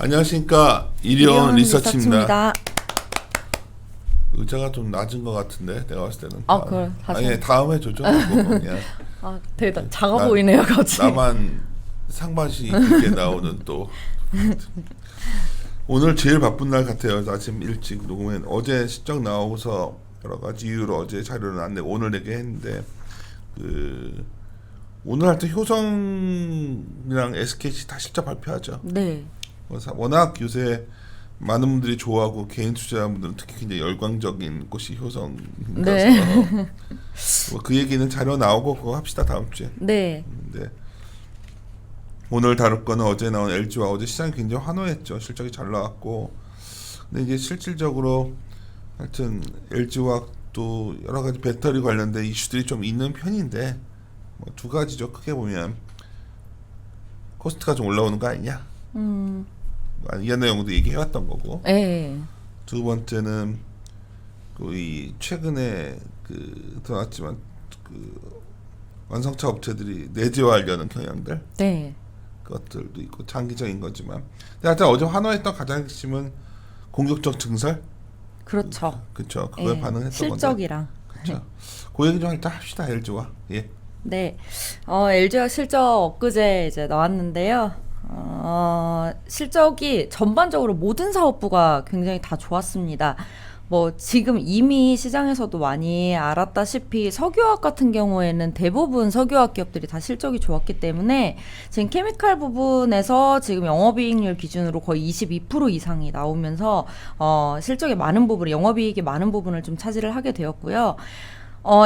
안녕하십니까. 이리온 리서치입니다. 리서치입니다. 의자가 좀 낮은 것 같은데 내가 봤을 때는. 그래. 아니 다음에 조정. 그냥 되게 작아 보이네요, 갑자기. 나만 상반신 있게 나오는 또. 오늘 제일 바쁜 날 같아요. 아침 일찍 녹음한 어제 실적 나오고서 여러 가지 이유로 어제 자료를 안 내고 오늘 내게 했는데 오늘 하여튼 효성이랑 SKC 다 실적 발표하죠. 네. 워낙 요새 많은 분들이 좋아하고 개인 투자자분들은 특히 굉장히 열광적인 곳이 효성이라서 네. 그 얘기는 자료 나오고 그거 합시다 다음 주에. 네. 네. 오늘 다룰 거는 어제 나온 LG화. 어제 시장이 굉장히 환호했죠. 실적이 잘 나왔고. 근데 이게 실질적으로 하여튼 LG화학도 여러 가지 배터리 관련된 이슈들이 좀 있는 편인데 뭐 두 가지죠. 크게 보면 코스트가 좀 올라오는 거 아니냐. 이한 내용도 얘기해왔던 거고. 네. 두 번째는 이 최근에 들어왔지만 완성차 업체들이 내재화하려는 경향들. 네. 것들도 있고 장기적인 거지만. 근데 하여튼 어제 환호했던 가장 핵심은 공격적 증설. 그렇죠. 그렇죠. 그거에 네. 반응했던 실적이랑. 건데. 그렇죠. 그 얘기 좀 일단 합시다. LG화. 예. 네. LG화 실적 엊그제 이제 나왔는데요. 실적이 전반적으로 모든 사업부가 굉장히 다 좋았습니다. 뭐 지금 이미 시장에서도 많이 알았다시피 석유화학 같은 경우에는 대부분 석유화학 기업들이 다 실적이 좋았기 때문에 지금 케미칼 부분에서 지금 영업이익률 기준으로 거의 22% 이상이 나오면서 실적의 많은 부분, 영업이익의 많은 부분을 좀 차지를 하게 되었고요.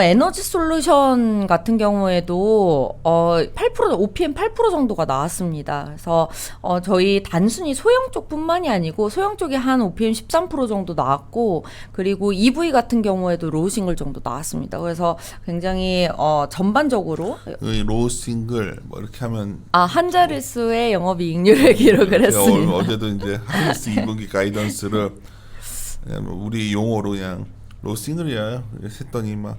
에너지 솔루션 같은 경우에도 8% OPM 8% 정도가 나왔습니다. 그래서 저희 단순히 소형 쪽뿐만이 아니고 소형 쪽에 한 OPM 13% 정도 나왔고, 그리고 EV 같은 경우에도 로우 싱글 정도 나왔습니다. 그래서 굉장히 전반적으로 로우 싱글 뭐 이렇게 하면 한 자릿수의 영업이익률을 기록을 했습니다. 어제도 이제 하이스 2분기 가이던스를 우리 용어로 그냥 로우 싱글이야 했더니 막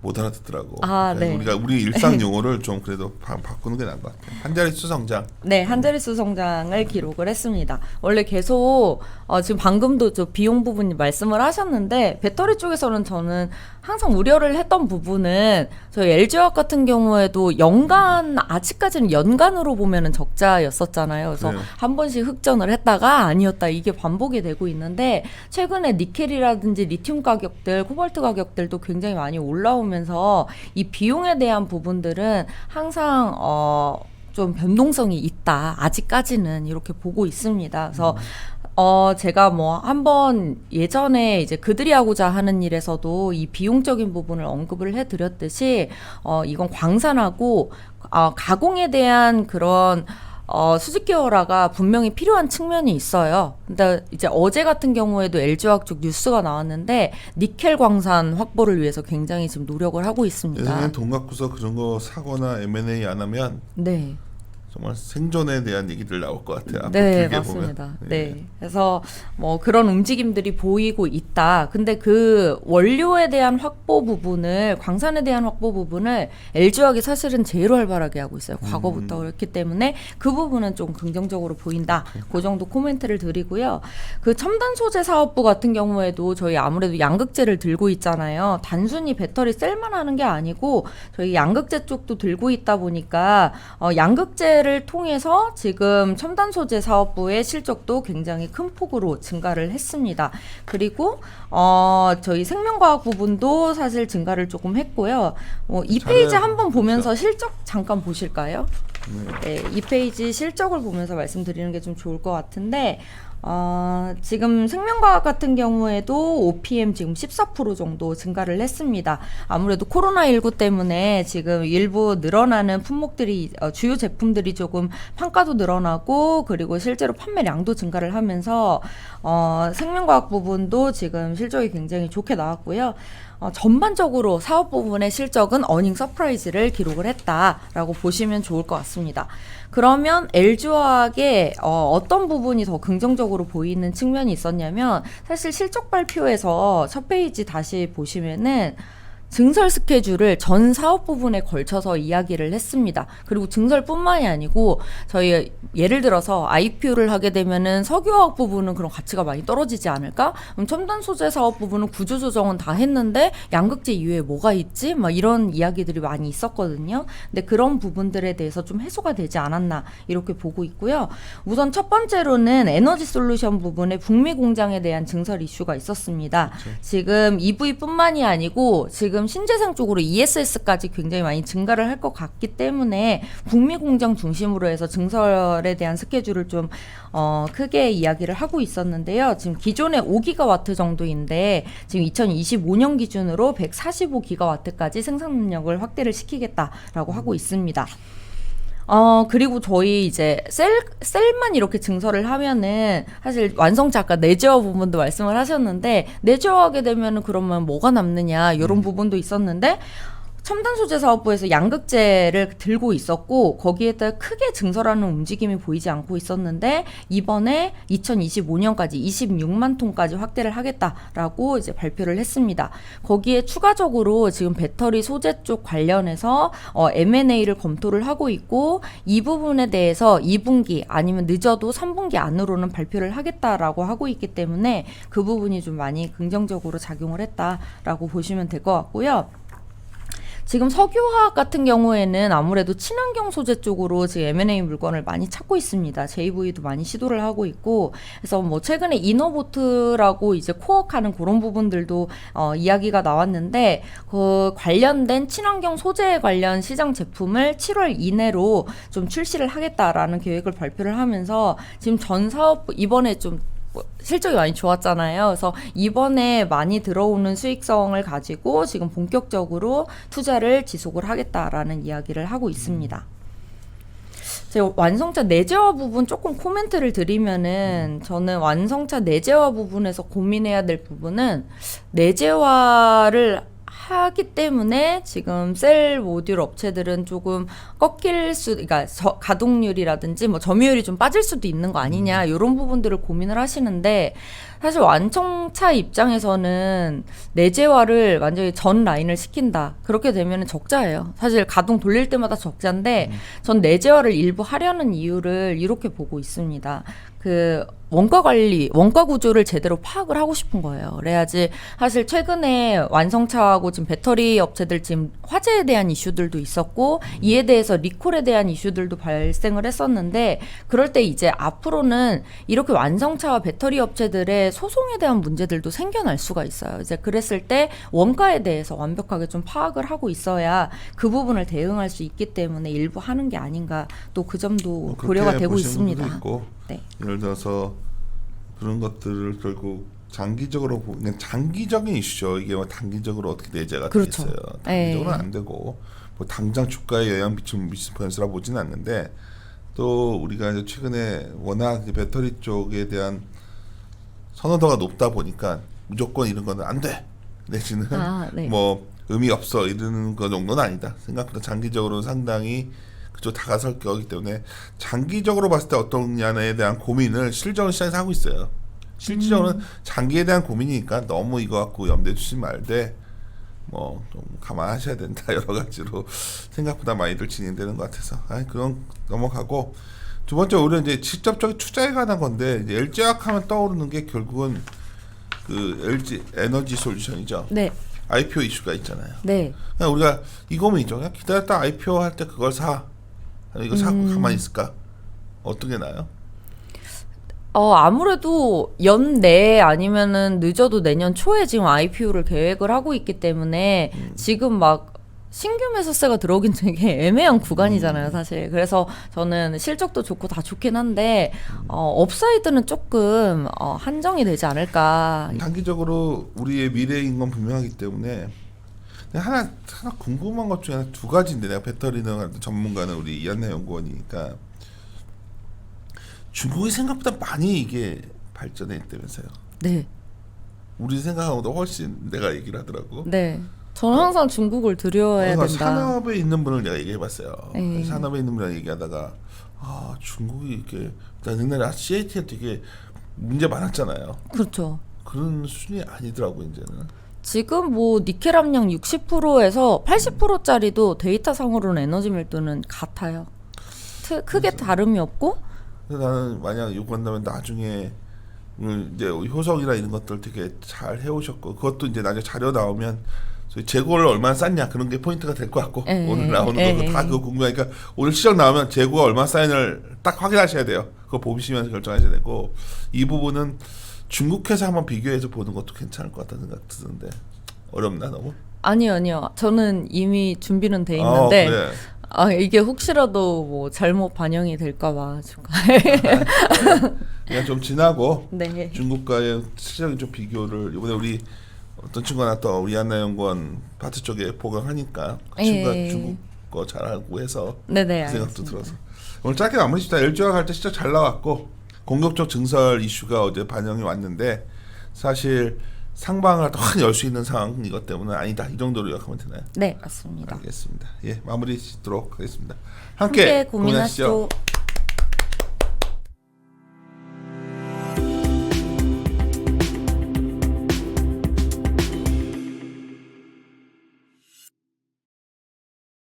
못 알아듣더라고. 네. 우리 일상 용어를 좀 그래도 바꾸는 게 나은 것 같아요. 한 자릿수 성장. 네, 한 자릿수 성장을 기록을 했습니다. 원래 계속 지금 방금도 저 비용 부분 말씀을 하셨는데, 배터리 쪽에서는 저는 항상 우려를 했던 부분은 저희 LG화학 같은 경우에도 아직까지는 연간으로 보면은 적자였었잖아요. 그래서 네. 한 번씩 흑전을 했다가 아니었다, 이게 반복이 되고 있는데, 최근에 니켈이라든지 리튬 가격들, 코발트 가격들도 굉장히 많이 올라오면서 이 비용에 대한 부분들은 항상 좀 변동성이 있다, 아직까지는 이렇게 보고 있습니다. 그래서 제가 뭐 한번 예전에 이제 그들이 하고자 하는 일에서도 이 비용적인 부분을 언급을 해드렸듯이 이건 광산하고 가공에 대한 그런 수직 계열화가 분명히 필요한 측면이 있어요. 근데 이제 어제 같은 경우에도 LG화학 쪽 뉴스가 나왔는데 니켈 광산 확보를 위해서 굉장히 지금 노력을 하고 있습니다. 예전에 돈 갖고서 그런 거 사거나 M&A 안 하면 네. 정말 생존에 대한 얘기들 나올 것 같아요. 네, 길게 맞습니다. 보면. 네. 그래서 뭐 그런 움직임들이 보이고 있다. 근데 그 원료에 대한 확보 부분을, 광산에 대한 확보 부분을 LG화학이 사실은 제일 활발하게 하고 있어요. 과거부터. 그렇기 때문에 그 부분은 좀 긍정적으로 보인다. 그 정도 코멘트를 드리고요. 그 첨단 소재 사업부 같은 경우에도 저희 아무래도 양극재를 들고 있잖아요. 단순히 배터리 셀만 하는 게 아니고 저희 양극재 쪽도 들고 있다 보니까 양극재 를 통해서 지금 첨단 소재 사업부의 실적도 굉장히 큰 폭으로 증가를 했습니다. 그리고 저희 생명과학 부분도 사실 증가를 조금 했고요. 이 페이지 한번 보면서 실적 잠깐 보실까요? 네, 이 페이지 실적을 보면서 말씀드리는 게 좀 좋을 것 같은데, 지금 생명과학 같은 경우에도 OPM 지금 14% 정도 증가를 했습니다. 아무래도 코로나19 때문에 지금 일부 늘어나는 품목들이, 주요 제품들이 조금 판가도 늘어나고, 그리고 실제로 판매량도 증가를 하면서 생명과학 부분도 지금 실적이 굉장히 좋게 나왔고요. 전반적으로 사업 부분의 실적은 어닝 서프라이즈를 기록을 했다라고 보시면 좋을 것 같습니다. 그러면 LG화학의 어떤 부분이 더 긍정적으로 보이는 측면이 있었냐면, 사실 실적 발표에서 첫 페이지 다시 보시면은 증설 스케줄을 전 사업 부분에 걸쳐서 이야기를 했습니다. 그리고 증설뿐만이 아니고 저희 예를 들어서 IPO를 하게 되면은 석유화학 부분은 그런 가치가 많이 떨어지지 않을까? 그럼 첨단 소재 사업 부분은 구조조정은 다 했는데 양극재 이외에 뭐가 있지? 막 이런 이야기들이 많이 있었거든요. 근데 그런 부분들에 대해서 좀 해소가 되지 않았나 이렇게 보고 있고요. 우선 첫 번째로는 에너지 솔루션 부분의 북미 공장에 대한 증설 이슈가 있었습니다. 그렇죠. 지금 EV뿐만이 아니고 지금 신재생 쪽으로 ESS까지 굉장히 많이 증가를 할 것 같기 때문에 북미 공장 중심으로 해서 증설에 대한 스케줄을 좀 크게 이야기를 하고 있었는데요. 지금 기존에 5기가와트 정도인데 지금 2025년 기준으로 145기가와트까지 생산 능력을 확대를 시키겠다라고 하고 있습니다. 그리고 저희 이제 셀만 이렇게 증설을 하면은 사실 완성차 아까 내재화 부분도 말씀을 하셨는데 내재화하게 되면은 그러면 뭐가 남느냐 이런 부분도 있었는데 첨단 소재 사업부에서 양극재를 들고 있었고 거기에다 크게 증설하는 움직임이 보이지 않고 있었는데 이번에 2025년까지 26만 톤까지 확대를 하겠다라고 이제 발표를 했습니다. 거기에 추가적으로 지금 배터리 소재 쪽 관련해서 M&A를 검토를 하고 있고 이 부분에 대해서 2분기 아니면 늦어도 3분기 안으로는 발표를 하겠다라고 하고 있기 때문에 그 부분이 좀 많이 긍정적으로 작용을 했다라고 보시면 될 것 같고요. 지금 석유화학 같은 경우에는 아무래도 친환경 소재 쪽으로 지금 M&A 물건을 많이 찾고 있습니다. JV도 많이 시도를 하고 있고, 그래서 뭐 최근에 이너보트라고 이제 코어하는 그런 부분들도 이야기가 나왔는데, 그 관련된 친환경 소재 관련 시장 제품을 7월 이내로 좀 출시를 하겠다라는 계획을 발표를 하면서 지금 전 사업 이번에 좀 실적이 많이 좋았잖아요. 그래서 이번에 많이 들어오는 수익성을 가지고 지금 본격적으로 투자를 지속을 하겠다라는 이야기를 하고 있습니다. 제가 완성차 내재화 부분 조금 코멘트를 드리면은 저는 완성차 내재화 부분에서 고민해야 될 부분은 내재화를 하기 때문에 지금 셀 모듈 업체들은 조금 꺾일 그러니까 가동률이라든지 뭐 점유율이 좀 빠질 수도 있는 거 아니냐 이런 부분들을 고민을 하시는데 사실 완성차 입장에서는 내재화를 완전히 전 라인을 시킨다. 그렇게 되면 적자예요. 사실 가동 돌릴 때마다 적자인데 전 내재화를 일부 하려는 이유를 이렇게 보고 있습니다. 그 원가 관리, 원가 구조를 제대로 파악을 하고 싶은 거예요. 그래야지 사실 최근에 완성차하고 지금 배터리 업체들 지금 화재에 대한 이슈들도 있었고 이에 대해서 리콜에 대한 이슈들도 발생을 했었는데 그럴 때 이제 앞으로는 이렇게 완성차와 배터리 업체들의 소송에 대한 문제들도 생겨날 수가 있어요. 이제 그랬을 때 원가에 대해서 완벽하게 좀 파악을 하고 있어야 그 부분을 대응할 수 있기 때문에 일부 하는 게 아닌가 또 그 점도 고려가 되고 있습니다. 있고, 네. 예를 들어서 그런 것들을 결국 장기적으로 보면 장기적인 이슈죠. 이게 뭐 단기적으로 어떻게 내재가 그렇죠. 되겠어요. 단기적으로는 안 되고 뭐 당장 주가에 영향 미치는 변수라 보지는 않는데 또 우리가 이제 최근에 워낙 배터리 쪽에 대한 선호도가 높다 보니까 무조건 이런 거는 안 돼. 내지는 네. 뭐 의미 없어 이러는 거 정도는 아니다. 생각보다 장기적으로 상당히 그쪽 다가설 거기 때문에 장기적으로 봤을 때 어떠냐에 대한 고민을 실질적으로 시장에서 하고 있어요. 실질적으로는 장기에 대한 고민이니까 너무 이거 갖고 염두에 두지 말되 뭐 좀 감안하셔야 된다 여러 가지로 생각보다 많이들 진행되는 것 같아서 그건 넘어가고 두 번째 오히려 이제 직접적인 투자에 관한 건데 이제 LG화학 하면 떠오르는 게 결국은 그 LG 에너지 솔루션이죠. 네. IPO 이슈가 있잖아요. 네. 그냥 우리가 이 고민이죠. 그냥 기다렸다 IPO 할 때 그걸 사. 이거 사고 가만히 있을까? 어떤 게 나아요? 아무래도 연내에 아니면은 늦어도 내년 초에 지금 IPO를 계획을 하고 있기 때문에 지금 막 신규 매수세가 들어오긴 되게 애매한 구간이잖아요, 사실. 그래서 저는 실적도 좋고 다 좋긴 한데 업사이드는 조금 한정이 되지 않을까. 단기적으로 우리의 미래인 건 분명하기 때문에 하나 궁금한 것 중에 하나 두 가지인데 내가 배터리는 전문가는 우리 이한나 연구원이니까 중국이 생각보다 많이 이게 발전했다면서요. 네. 우리 생각하고도 훨씬 내가 얘기를 하더라고. 네. 저는 항상 중국을 들여야 된다. 산업에 있는 분을 내가 얘기해봤어요. 네. 산업에 있는 분이랑 얘기하다가 중국이 이렇게 옛날에 CAT가 되게 문제 많았잖아요. 그렇죠. 그런 수준이 아니더라고 이제는. 지금 뭐 니켈 함량 60%에서 80%짜리도 데이터 상으로는 에너지 밀도는 같아요. 크게 다름이 없고. 그래서 나는 만약 요구한다면 나중에 이제 효석이나 이런 것들 되게 잘 해오셨고 그것도 이제 나중에 자료 나오면 저희 재고를 얼마나 쌌냐 그런 게 포인트가 될 것 같고 오늘 나오는 거 다 그거 궁금하니까 오늘 시정 나오면 재고가 얼마 쌓인을 딱 확인하셔야 돼요. 그거 보시면서 결정하셔야 되고 이 부분은 중국 회사 한번 비교해서 보는 것도 괜찮을 것 같다는 생각 드는데 어렵나 너무? 아니요. 저는 이미 준비는 돼 있는데 그래. 이게 혹시라도 뭐 잘못 반영이 될까봐 그냥 좀 지나고 네. 중국과의 실질적인 좀 비교를 이번에 우리 어떤 친구가 또 우리 안나연구원 파트 쪽에 보강하니까 그 친구가 중국 거 잘 알고 해서 네네, 그 생각도 알겠습니다. 들어서 오늘 짧게 마무리 짓자. LG화학 할 때 진짜 잘 나왔고 공격적 증설 이슈가 어제 반영이 왔는데 사실 상방을 확 열 수 있는 상황 이것 때문에 아니다 이 정도로 요약하면 되나요? 네, 맞습니다. 알겠습니다. 예, 마무리 짓도록 하겠습니다. 함께 함께 고민하시죠. 고민하시죠.